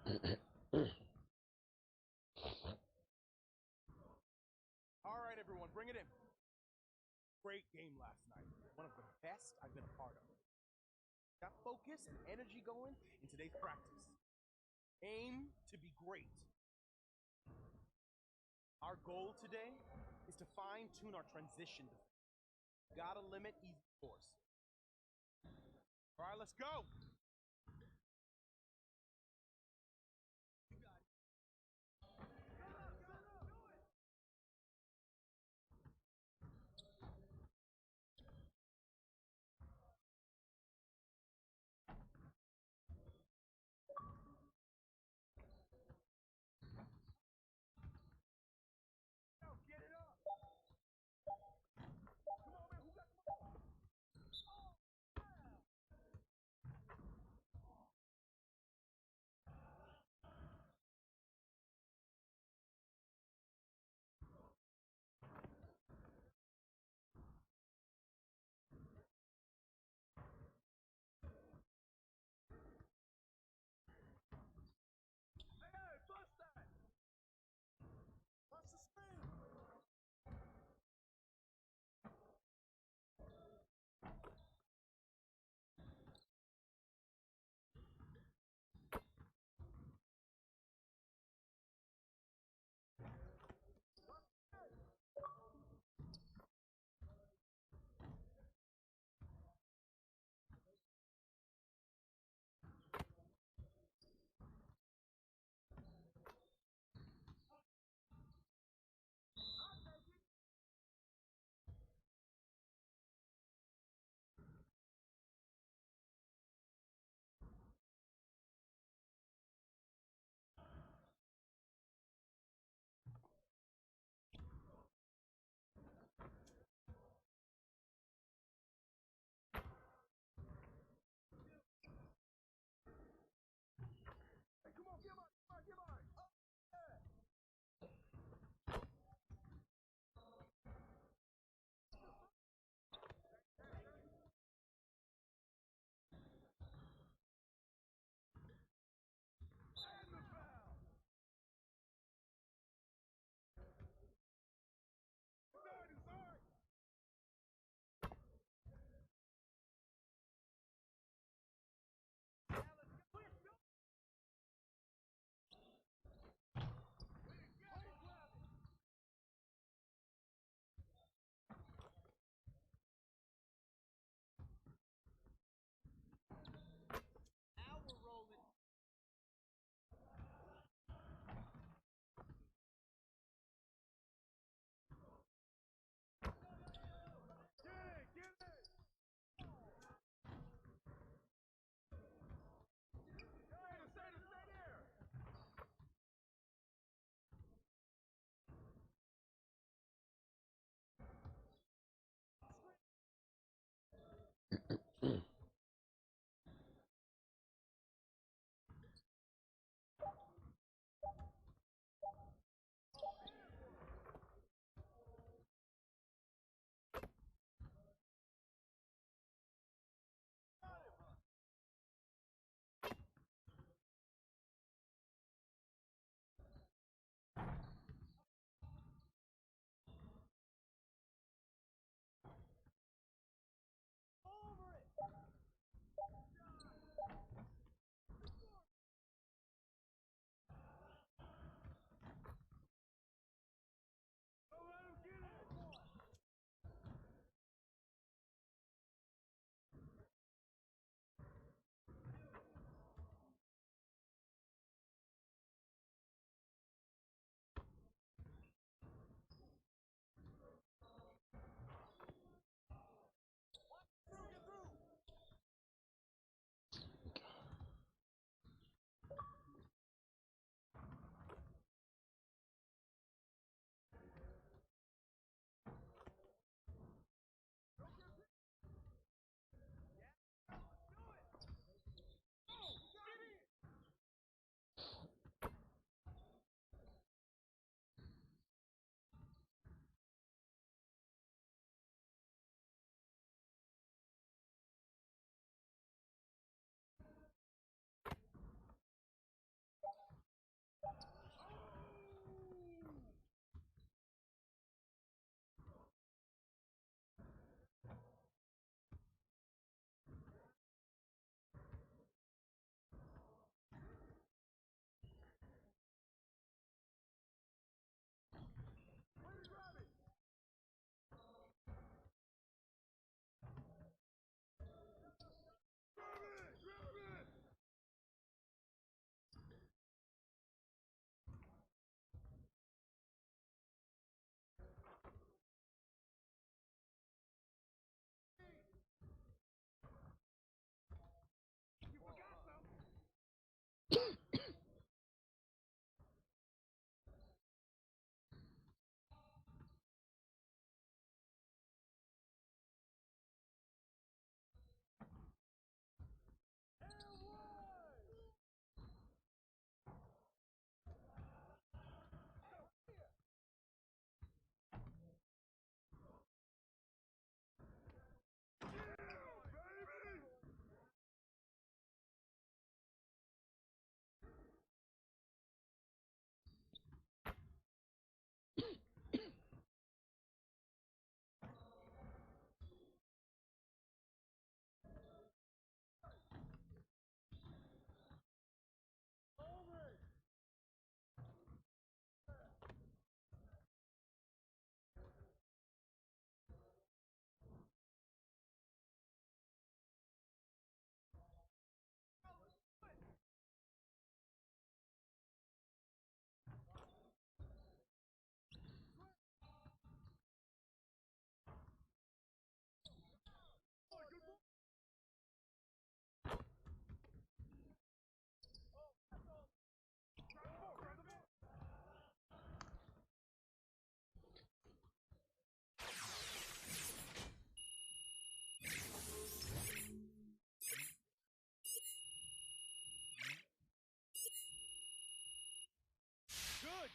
All right, everyone, bring it in. Great game last night. One of the best I've been a part of. Got focus and energy going in today's practice. Aim to be great. Our goal today is to fine-tune our transition. Gotta limit easy scores. All right, let's go.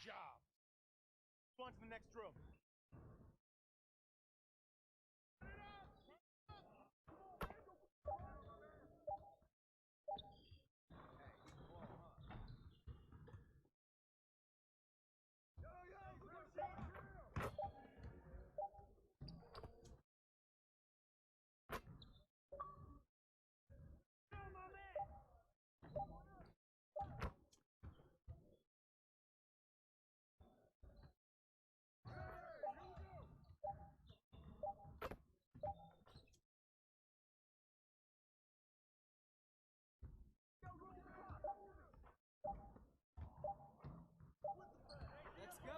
job. On to the next drill. Let's go.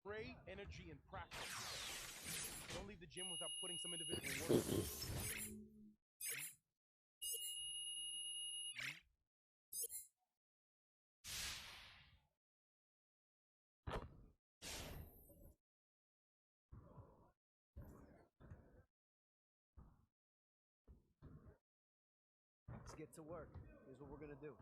Great energy in practice. Don't leave the gym without putting some individual work in. Let's get to work. Here's what we're gonna do.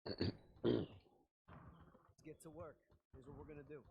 Let's get to work. Here's what we're gonna do.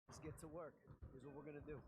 Let's get to work. Here's what we're gonna do.